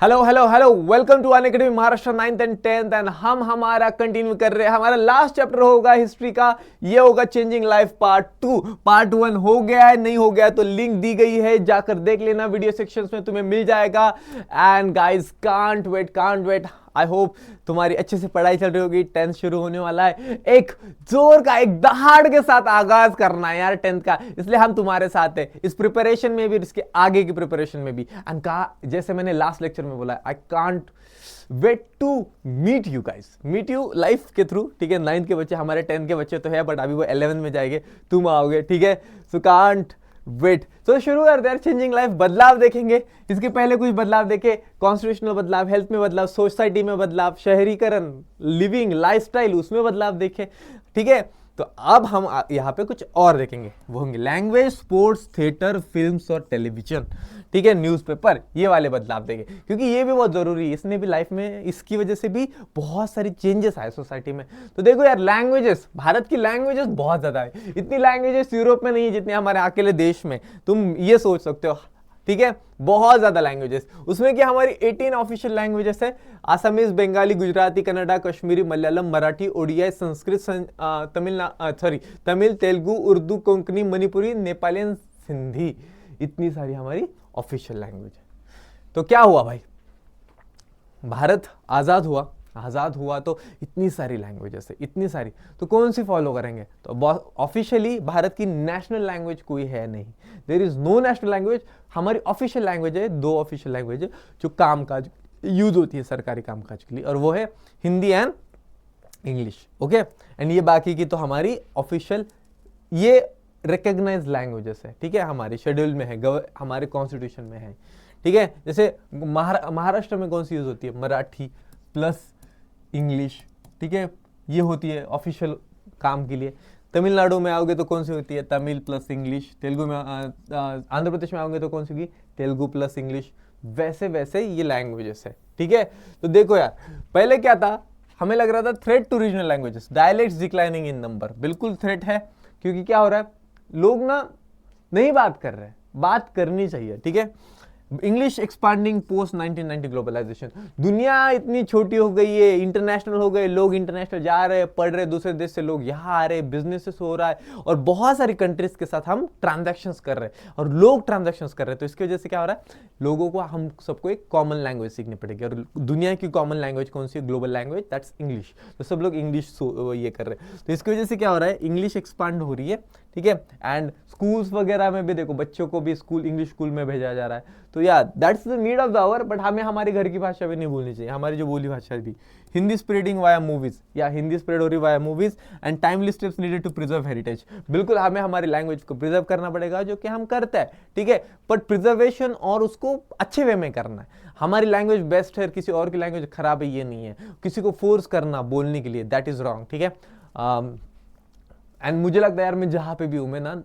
Hello hello hello, welcome to Unacademy Maharashtra 9th and 10th। And हम हमारा continue कर रहे हैं। हमारा लास्ट चैप्टर होगा हिस्ट्री का, ये होगा चेंजिंग लाइफ पार्ट 2। पार्ट 1 हो गया है, नहीं हो गया तो लिंक दी गई है, जाकर देख लेना, वीडियो सेक्शंस में तुम्हें मिल जाएगा। And guys can't wait. I hope तुम्हारी अच्छे से पढ़ाई चल रही होगी। 10th शुरू होने वाला है, एक जोर का, एक दहाड़ के साथ आगाज करना है यार 10th का, इसलिए हम तुम्हारे साथ हैं इस प्रिपरेशन में भी, इसके आगे की प्रिपरेशन में भी। एंड कहा, जैसे मैंने लास्ट लेक्चर में बोला, I can't wait to meet you guys, meet you life के थ्रू। ठीक है, 9th के बच्चे, हमारे 10th के बच्चे तो है, बट अभी वो 11th में जाएंगे, तुम आओगे। ठीक है, सो कांट वेट। तो शुरू करते हैं चेंजिंग लाइफ। बदलाव देखेंगे, इसके पहले कुछ बदलाव देखे, कॉन्स्टिट्यूशनल बदलाव, हेल्थ में बदलाव, सोसाइटी में बदलाव, शहरीकरण, लिविंग लाइफस्टाइल, उसमें बदलाव देखे। ठीक है, तो अब हम यहाँ पे कुछ और देखेंगे, वो होंगे लैंग्वेज, स्पोर्ट्स, थिएटर, फिल्म्स और टेलीविजन। ठीक है, न्यूज़पेपर, ये वाले बदलाव देंगे क्योंकि ये भी बहुत जरूरी है। इसने भी लाइफ में, इसकी वजह से भी बहुत सारी चेंजेस आए सोसाइटी में। तो देखो यार, लैंग्वेजेस, भारत की लैंग्वेजेस बहुत ज्यादा है। इतनी लैंग्वेजेस यूरोप में नहीं है जितनी हमारे अकेले देश में, तुम ये सोच सकते हो। ठीक है, बहुत ज्यादा लैंग्वेजेस। उसमें क्या, हमारी 18 ऑफिशियल लैंग्वेजेस है, आसामीज, बंगाली, गुजराती, कन्नड़ा, कश्मीरी, मलयालम, मराठी, ओडिया, संस्कृत, तमिल, तेलुगु, उर्दू, कोंकणी, मणिपुरी, नेपाली, सिंधी। इतनी सारी हमारी ऑफिशियल लैंग्वेज है। तो क्या हुआ भाई, भारत आजाद हुआ तो इतनी सारी लैंग्वेजेस है, इतनी सारी, तो कौन सी फॉलो करेंगे? तो ऑफिशियली भारत की नेशनल लैंग्वेज कोई है नहीं, there is no national language. हमारी ऑफिशियल लैंग्वेज है, दो ऑफिशियल लैंग्वेज है जो कामकाज यूज होती है सरकारी कामकाज के लिए, और वो है Hindi and English. Okay, and ये बाकी की तो हमारी ऑफिशियल, ये रिकग्नाइज लैंग्वेजेस है। ठीक है, हमारे शेड्यूल में है, हमारे कॉन्स्टिट्यूशन में है। ठीक है, जैसे महाराष्ट्र में कौन सी यूज होती है? Marathi plus English. ठीक है, ये होती है ऑफिशियल काम के लिए। तमिलनाडु में आओगे तो कौन सी होती है? Tamil plus English. तेलुगु में, आंध्र प्रदेश में आओगे तो कौन सी होगी? Telugu plus English. वैसे वैसे ये लैंग्वेजेस है। ठीक है, तो देखो यार, पहले क्या था, हमें लग रहा था threat to regional languages, dialects declining in number. बिल्कुल थ्रेट है, क्योंकि क्या हो रहा है, लोग ना नहीं बात कर रहे हैं, बात करनी चाहिए। ठीक है, इंग्लिश एक्सपांडिंग पोस्ट 1990 ग्लोबलाइजेशन। दुनिया इतनी छोटी हो गई है, इंटरनेशनल हो गए, लोग इंटरनेशनल जा रहे हैं, पढ़ रहे, दूसरे देश से लोग यहाँ आ रहे हैं, बिजनेसेस हो रहा है, और बहुत सारी कंट्रीज के साथ हम ट्रांजैक्शंस कर रहे हैं, और लोग ट्रांजैक्शंस कर रहे हैं। तो इसकी वजह से क्या हो रहा है, लोगों को, हम सबको एक कॉमन लैंग्वेज सीखनी पड़ेगी, और दुनिया की कॉमन लैंग्वेज कौन सी है? Global language, that's English. तो सब लोग इंग्लिश ये कर रहे हैं, तो इसकी वजह से क्या हो रहा है, इंग्लिश एक्सपांड हो रही है। ठीक है, एंड स्कूल्स वगैरह में भी देखो, बच्चों को भी स्कूल, इंग्लिश स्कूल में भेजा जा रहा है। तो यार that's the need of the hour, but हमें हमारी घर की भाषा भी नहीं भूलनी चाहिए, हमारी जो बोली भाषा भी। हिंदी स्प्रेडिंग वाया मूवीज, या हिंदी स्प्रेड हो रही via movies, and timely steps needed to preserve heritage. बिल्कुल हमें हमारी लैंग्वेज को प्रिजर्व करना पड़ेगा, जो कि हम करते हैं। ठीक है, बट प्रिजर्वेशन और उसको अच्छे वे में करना है। हमारी लैंग्वेज बेस्ट है, किसी और की लैंग्वेज खराब है, ये नहीं है। किसी को फोर्स करना बोलने के लिए, दैट इज रॉन्ग। ठीक है, एंड मुझे लगता है यार, मैं जहाँ पे भी हूँ, मैं ना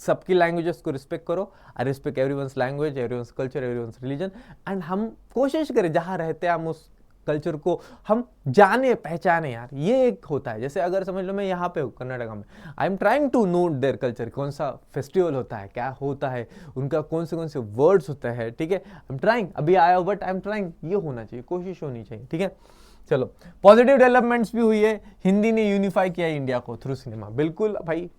सबकी लैंग्वेजेस को रिस्पेक्ट करो। I respect everyone's language, everyone's culture, everyone's religion, and हम कोशिश करें जहाँ रहते हैं हम उस कल्चर को हम जाने पहचाने यार। ये एक होता है, जैसे अगर समझ लो मैं यहाँ पे हूँ कर्नाटका में, I am trying to know their culture, कौन सा फेस्टिवल होता है, क्या होता है, उनका कौन से वर्ड्स होता है। ठीक है, आई एम ट्राइंग, अभी आया हूँ बट आई एम ट्राइंग, ये होना चाहिए, कोशिश होनी चाहिए। ठीक है, चलो, पॉजिटिव डेवलपमेंट्स भी हुई है। हिंदी ने यूनिफाई किया है इंडिया को थ्रू सिनेमा। बिल्कुल भाई,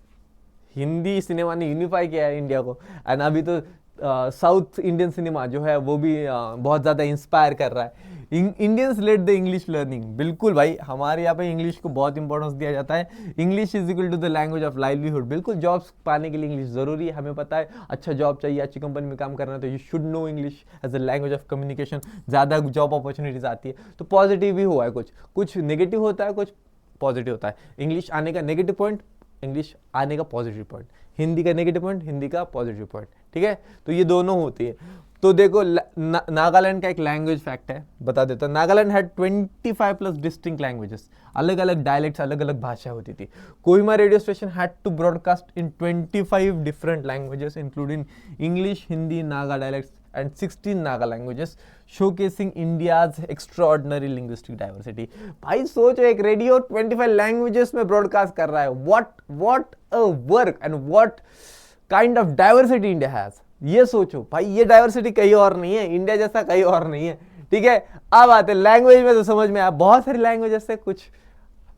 हिंदी सिनेमा ने यूनिफाई किया है इंडिया को, एंड अभी तो साउथ इंडियन सिनेमा जो है वो भी बहुत ज़्यादा इंस्पायर कर रहा है। Indians let the English learning. बिल्कुल भाई, हमारे यहाँ पे इंग्लिश को बहुत इंपॉर्टेंस दिया जाता है। English is equal to the language of livelihood. बिल्कुल, जॉब्स पाने के लिए इंग्लिश जरूरी है, हमें पता है। अच्छा जॉब चाहिए, अच्छी कंपनी में काम करना है, तो you should know English as a language of communication. ज़्यादा जॉब अपॉर्चुनिटीज आती है। तो पॉजिटिव भी हुआ है, कुछ नेगेटिव होता है, कुछ पॉजिटिव होता है। इंग्लिश आने का नेगेटिव पॉइंट, इंग्लिश आने का पॉजिटिव पॉइंट, हिंदी का नेगेटिव पॉइंट, हिंदी का पॉजिटिव पॉइंट। ठीक है, तो ये दोनों होती है। तो देखो, नागालैंड का एक लैंग्वेज फैक्ट है, बता देता हूँ। Nagaland had 25 plus distinct languages, अलग अलग डायलेक्ट्स, अलग अलग भाषा होती थी। Kohima radio station had to broadcast in 25 different languages including English, Hindi, Naga dialects and 16 Naga languages, showcasing India's extraordinary linguistic diversity. भाई सोचो, एक रेडियो 25 लैंग्वेजेस में ब्रॉडकास्ट कर रहा है। What a work and what kind of diversity India has. ये सोचो भाई, ये डाइवर्सिटी कहीं और नहीं है, इंडिया जैसा कहीं और नहीं है, ठीक है। अब आते लैंग्वेज में, तो समझ में आया, बहुत सारी लैंग्वेज ऐसे कुछ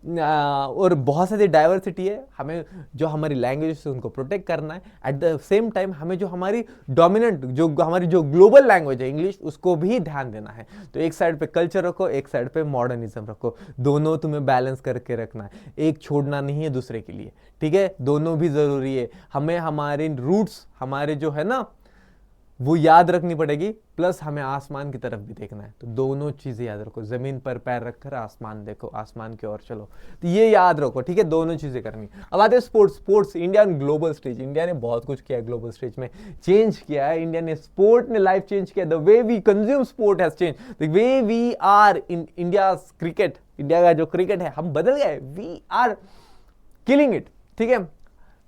और बहुत सारी डाइवर्सिटी है। हमें जो हमारी लैंग्वेज है उनको प्रोटेक्ट करना है, एट द सेम टाइम हमें जो हमारी डोमिनेंट जो हमारी जो ग्लोबल लैंग्वेज है इंग्लिश, उसको भी ध्यान देना है। तो एक साइड पे कल्चर रखो, एक साइड पे मॉडर्निज्म रखो, दोनों तुम्हें बैलेंस करके रखना है, एक छोड़ना नहीं है दूसरे के लिए, ठीक है। दोनों भी जरूरी है, हमें हमारे रूट्स, हमारे जो है ना वो याद रखनी पड़ेगी, प्लस हमें आसमान की तरफ भी देखना है। तो दोनों चीजें याद रखो, जमीन पर पैर रखकर आसमान देखो, आसमान की ओर चलो, तो ये याद रखो, ठीक है। दोनों चीजें करनी। अब आते हैं sports. Sports India global stage, India ने बहुत कुछ किया है, ग्लोबल स्टेज में चेंज किया है इंडिया ने, स्पोर्ट ने लाइफ चेंज किया। The way we consume sport has change, the way we are in India cricket, India का जो क्रिकेट है हम बदल गए, वी आर किलिंग इट, ठीक है।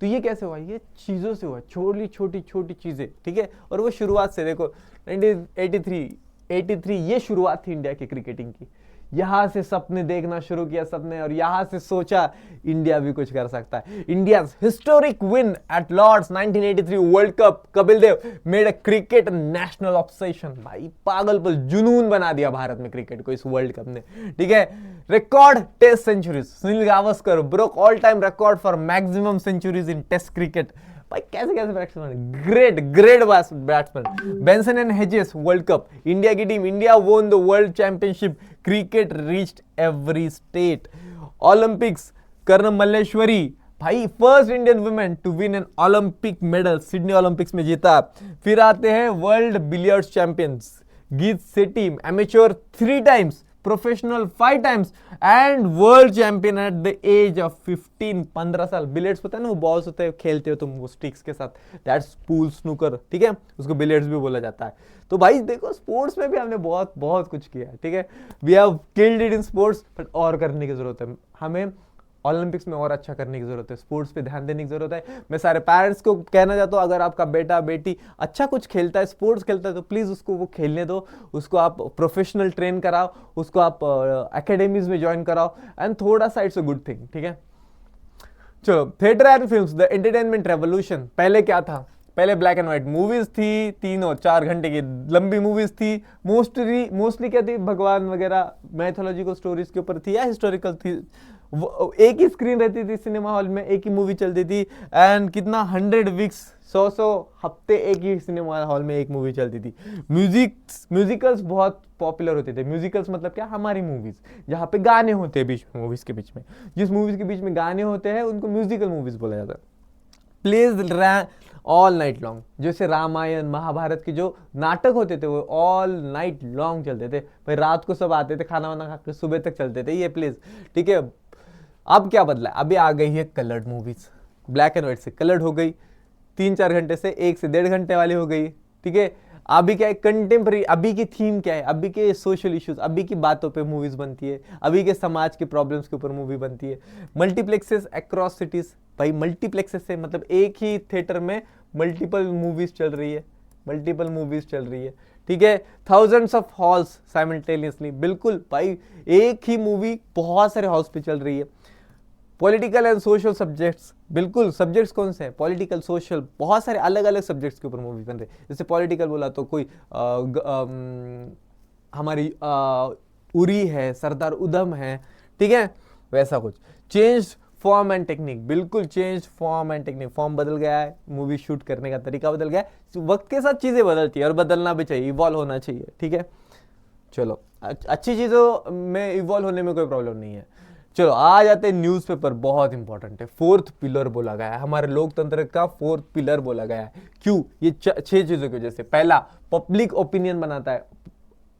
तो ये कैसे हुआ? ये चीजों से हुआ, छोटी छोटी छोटी चीजें, ठीक है। और वो शुरुआत से देखो 1983 ये शुरुआत थी इंडिया की क्रिकेटिंग की। यहां से सपने देखना शुरू किया सबने, और यहां से सोचा इंडिया भी कुछ कर सकता है। India historic win at Lord's 1983 world cup, Kapil Dev made a cricket national obsession. भाई पागलपन, जुनून बना दिया भारत में क्रिकेट को इस वर्ल्ड कप ने, ठीक है। Record test centuries, Sunil Gavaskar broke all time record for maximum centuries in test cricket. भाई कैसे कैसे batsman, great great batsman. Benson and Hedges world cup, India की team, India won the world championship, cricket reached every state. Olympics, Karnam Malleswari, भाई first Indian women to win an Olympic medal, Sydney Olympics में जीता। फिर आते हैं world billiards champions, Geet Sethi amateur 3 times, professional 5 times and world champion at the age of 15 साल। Billiards पता है ना, वो बॉल्स होते हैं, खेलते हो तुम वो स्टिक्स के साथ, दैट्स पूल स्नूकर, ठीक है, उसको बिलियर्ड्स भी बोला जाता है। तो भाई देखो स्पोर्ट्स में भी हमने बहुत बहुत कुछ किया है, ठीक है। We have killed it in sports, but और करने की जरूरत है हमें, ओलंपिक्स में और अच्छा करने की जरूरत है, स्पोर्ट्स पे ध्यान देने की जरूरत है। मैं सारे पेरेंट्स को कहना चाहता हूँ, अगर आपका बेटा बेटी अच्छा कुछ खेलता है, स्पोर्ट्स खेलता है, तो प्लीज उसको वो खेलने दो, उसको आप प्रोफेशनल ट्रेन कराओ, उसको आप एकेडमीज में ज्वाइन कराओ, एंड थोड़ा सा इट्स अ गुड थिंग, ठीक है। चलो, theatre and films, the entertainment revolution. पहले क्या था? पहले ब्लैक एंड व्हाइट मूवीज थी, 3 और 4 घंटे की लंबी मूवीज थी, मोस्टली क्या थी, भगवान वगैरह मैथोलॉजिकल स्टोरीज के ऊपर थी या हिस्टोरिकल थी। एक ही स्क्रीन रहती थी सिनेमा हॉल में, एक ही मूवी चलती थी, एंड कितना 100 वीक्स, 100 हफ्ते एक ही सिनेमा हॉल में एक मूवी चलती थी। म्यूजिकल्स बहुत पॉपुलर होते थे। म्यूजिकल्स मतलब क्या? हमारी मूवीज जहाँ पे गाने होते हैं बीच में, मूवीज के बीच में, जिस मूवीज के बीच में गाने होते हैं उनको म्यूजिकल मूवीज बोला जाता है। प्लेज ऑल नाइट लॉन्ग, जैसे रामायण महाभारत के जो नाटक होते थे वो ऑल नाइट लॉन्ग चलते थे भाई, रात को सब आते थे, खाना वाना खा के सुबह तक चलते थे ये प्लेज, ठीक है। अब क्या बदला? अभी आ गई है coloured movies, black and white से कलर्ड हो गई, 3-4 घंटे से 1 से 1.5 घंटे वाली हो गई, ठीक है। अभी क्या है? कंटेम्प्रेरी, अभी की थीम क्या है? अभी के सोशल इश्यूज, अभी की बातों पे मूवीज बनती है, अभी के समाज के प्रॉब्लम्स के ऊपर मूवी बनती है। मल्टीप्लेक्सेस अक्रॉस सिटीज, भाई मल्टीप्लेक्सेस से मतलब एक ही थिएटर में मल्टीपल मूवीज चल रही है, मल्टीपल मूवीज चल रही है, ठीक है। थाउजेंड्स ऑफ हॉल्स साइमल्टेनियसली, बिल्कुल भाई एक ही मूवी बहुत सारे हॉल्स पे चल रही है। पॉलिटिकल एंड सोशल सब्जेक्ट्स, बिल्कुल सब्जेक्ट्स कौन से हैं? पॉलिटिकल, सोशल, बहुत सारे अलग अलग सब्जेक्ट्स के ऊपर मूवी बन रहे हैं। जैसे पॉलिटिकल बोला तो कोई हमारी उरी है, सरदार उधम है, ठीक है, वैसा कुछ। चेंज फॉर्म एंड टेक्निक, बिल्कुल change form and technique, form बदल गया है, मूवी शूट करने का तरीका बदल गया है, वक्त के साथ चीजें बदलती है और बदलना भी चाहिए, इवॉल्व होना चाहिए, ठीक है। चलो, अच्छी चीजों में इवॉल्व होने में कोई प्रॉब्लम नहीं है। चलो आ जाते हैं न्यूज़पेपर, बहुत इंपॉर्टेंट है, 4th पिलर बोला गया है, हमारे लोकतंत्र का 4th पिलर बोला गया है। क्यों? ये 6 चीजों की वजह से। पहला, पब्लिक ओपिनियन बनाता है,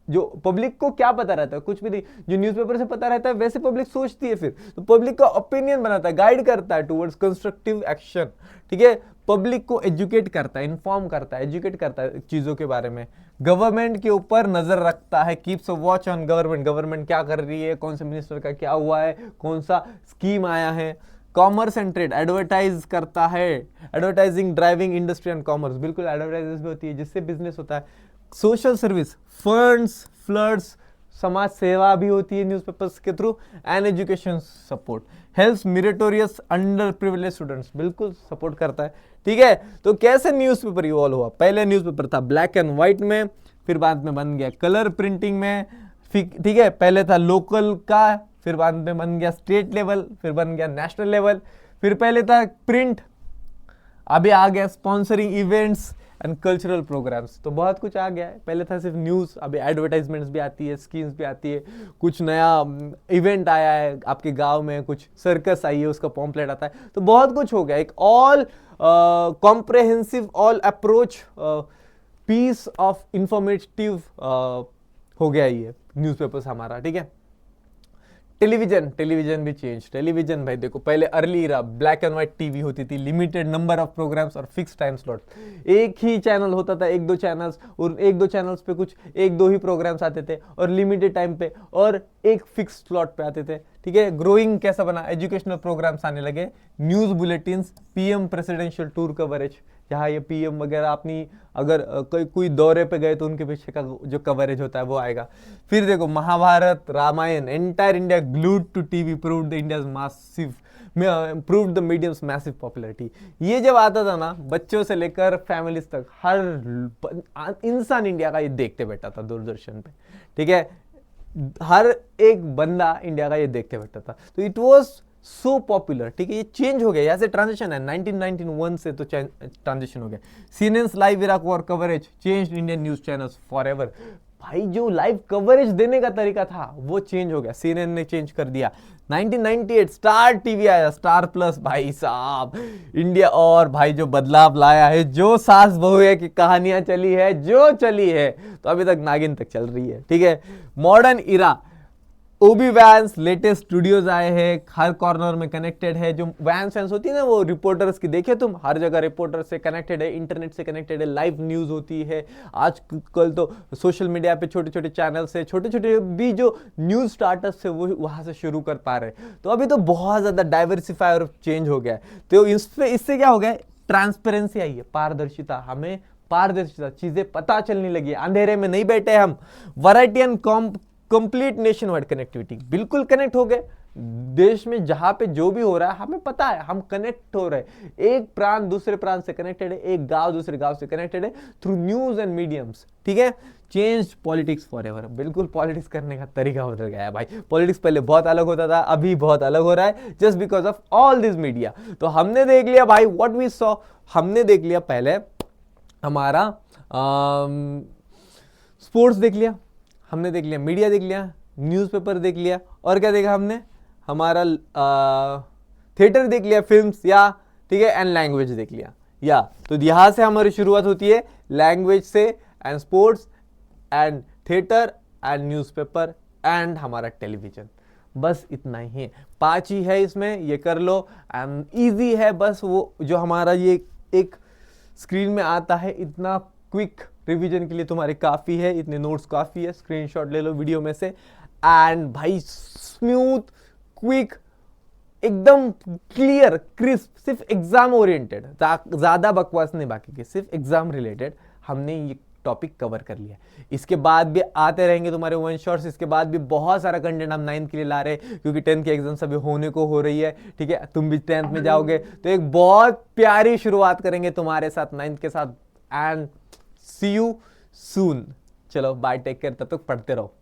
जो पब्लिक को क्या पता रहता है? कुछ भी नहीं, जो न्यूज़पेपर से पता रहता है वैसे पब्लिक सोचती है, फिर तो पब्लिक का ओपिनियन बनाता है, गाइड करता है टुवर्ड्स कंस्ट्रक्टिव एक्शन, ठीक है। पब्लिक को एजुकेट करता है, इन्फॉर्म करता है, एजुकेट करता है चीजों के बारे में। गवर्नमेंट के ऊपर नजर रखता है, keeps a watch on government, government क्या कर रही है, कौन से मिनिस्टर का क्या हुआ है, कौन सा स्कीम आया है। कॉमर्स एंड ट्रेड, एडवर्टाइज करता है, advertising driving industry and commerce, बिल्कुल एडवर्टाइज भी होती है जिससे बिजनेस होता है। सोशल सर्विस, फंड्स, फ्लड्स, समाज सेवा भी होती है न्यूज़पेपर्स के through, and education support, helps meritorious under privilege students, बिल्कुल सपोर्ट करता है। ठीक है, तो कैसे न्यूज़पेपर इवॉल्व हुआ? पहले न्यूज़पेपर था ब्लैक एंड व्हाइट में, फिर बाद में बन गया कलर प्रिंटिंग में, ठीक है, पहले था लोकल का, फिर बाद में बन गया स्टेट लेवल, फिर बन गया नेशनल लेवल, फिर पहले था प्रिंट, अभी आ गया sponsoring events and cultural programs. तो बहुत कुछ आ गया है, पहले था सिर्फ न्यूज़, अभी एडवर्टाइजमेंट्स भी आती है, स्कीम्स भी आती है, कुछ नया इवेंट आया है आपके गांव में, कुछ सर्कस आई है उसका पॉम्पलेट आता है, तो बहुत कुछ हो गया, एक all comprehensive all approach piece of informative हो गया ये न्यूज़पेपर्स हमारा। ठीक है, टेलीविजन भी चेंज, टेलीविजन भाई देखो, पहले early era black and white TV होती थी, लिमिटेड नंबर ऑफ प्रोग्राम्स और फिक्स टाइम स्लॉट, एक ही चैनल होता था, एक दो चैनल्स, और एक दो चैनल्स पे कुछ एक दो ही प्रोग्राम्स आते थे और लिमिटेड टाइम पे और एक फिक्स स्लॉट पे आते थे। ठीक है, ग्रोइंग कैसा बना, एजुकेशनल प्रोग्राम्स आने लगे, news bulletins, PM presidential tour coverage, जहाँ ये पीएम वगैरह अपनी अगर कोई दौरे पे गए तो उनके पीछे का जो कवरेज होता है वो आएगा। फिर देखो Mahabharat, Ramayan, entire India glued to TV, proved the India's massive, proved the medium's massive popularity. ये जब आता था ना, बच्चों से लेकर फैमिलीज तक हर इंसान इंडिया का ये देखते बैठा था दूरदर्शन पे। ठीक है, हर एक बंदा इंडिया का ये देखते बैठा था, तो इट वॉज सो पॉपुलर। ठीक है, ये चेंज हो गया, यहाँ से ट्रांजिशन है, 1991 से तो ट्रांजिशन हो गया। सीएनएन लाइव इरा और coverage change Indian news channels for ever. भाई जो लाइव कवरेज देने का तरीका था वो चेंज हो गया, सीएनएन ने चेंज कर दिया। 1998 स्टार टीवी आया, स्टार प्लस, भाई साहब इंडिया, और भाई जो बदलाव लाया है, जो सास बहू है की कहानियां चली है, जो चली है, तो अभी तक नागिन तक चल रही है। ठीक है, मॉडर्न इरा, ओबी वैन्स, लेटेस्ट स्टूडियोज आए हैं, हर कॉर्नर में कनेक्टेड है, जो वैन्स होती है ना वो रिपोर्टर्स की, देखिए तुम हर जगह रिपोर्टर से कनेक्टेड है, इंटरनेट से कनेक्टेड है, लाइव न्यूज होती है। आजकल तो सोशल मीडिया पे छोटे छोटे चैनल से, छोटे छोटे भी जो न्यूज स्टार्टअप्स है वो वहां से शुरू कर पा रहे, तो अभी तो बहुत ज्यादा डाइवर्सिफाई और चेंज हो गया है। तो इससे क्या हो गया, ट्रांसपेरेंसी आई है, पारदर्शिता, हमें पारदर्शिता, चीजें पता चलने लगी है, अंधेरे में नहीं बैठे हम। Variety and complete nation wide connectivity, बिल्कुल कनेक्ट हो गए, देश में जहां पे जो भी हो रहा है हमें पता है, हम कनेक्ट हो रहे हैं, एक प्रांत दूसरे प्रांत से कनेक्टेड है, एक गांव दूसरे गांव से कनेक्टेड है थ्रू न्यूज एंड मीडियम्स। ठीक है, चेंज पॉलिटिक्स फॉर एवर, बिल्कुल पॉलिटिक्स करने का तरीका बदल गया है भाई। पॉलिटिक्स पहले बहुत अलग होता था, अभी बहुत अलग हो रहा है, just because of all this media. तो हमने देख लिया भाई व्हाट वी सॉ, हमने देख लिया पहले हमारा स्पोर्ट्स देख लिया, हमने देख लिया मीडिया देख लिया, न्यूज़पेपर देख लिया, और क्या देखा हमने, हमारा थिएटर देख लिया, फिल्म्स, या ठीक है, एंड लैंग्वेज देख लिया। या तो यहां से हमारी शुरुआत होती है, लैंग्वेज से, and sports and theatre and newspaper and हमारा टेलीविजन, बस इतना ही है, 5 ही है इसमें, ये कर लो एंड ईजी है। बस वो जो हमारा ये एक स्क्रीन में आता है, इतना क्विक रिवीजन के लिए तुम्हारे काफी है, इतने नोट्स काफी है, स्क्रीनशॉट ले लो वीडियो में से, एंड भाई स्मूथ, क्विक, एकदम क्लियर, क्रिस्प, सिर्फ एग्जाम ओरिएंटेड, ज्यादा बकवास नहीं बाकी के, सिर्फ एग्जाम रिलेटेड हमने ये टॉपिक कवर कर लिया। इसके बाद भी आते रहेंगे तुम्हारे वन शॉट्स, इसके बाद भी बहुत सारा कंटेंट हम 9th के लिए ला रहे हैं, क्योंकि 10th की एग्जाम अभी होने को हो रही है। ठीक है, तुम भी 10th में जाओगे, तो एक बहुत प्यारी शुरुआत करेंगे तुम्हारे साथ 9th के साथ, एंड सी यू सून। चलो बाय, टेक केयर, तब तक पढ़ते रहो।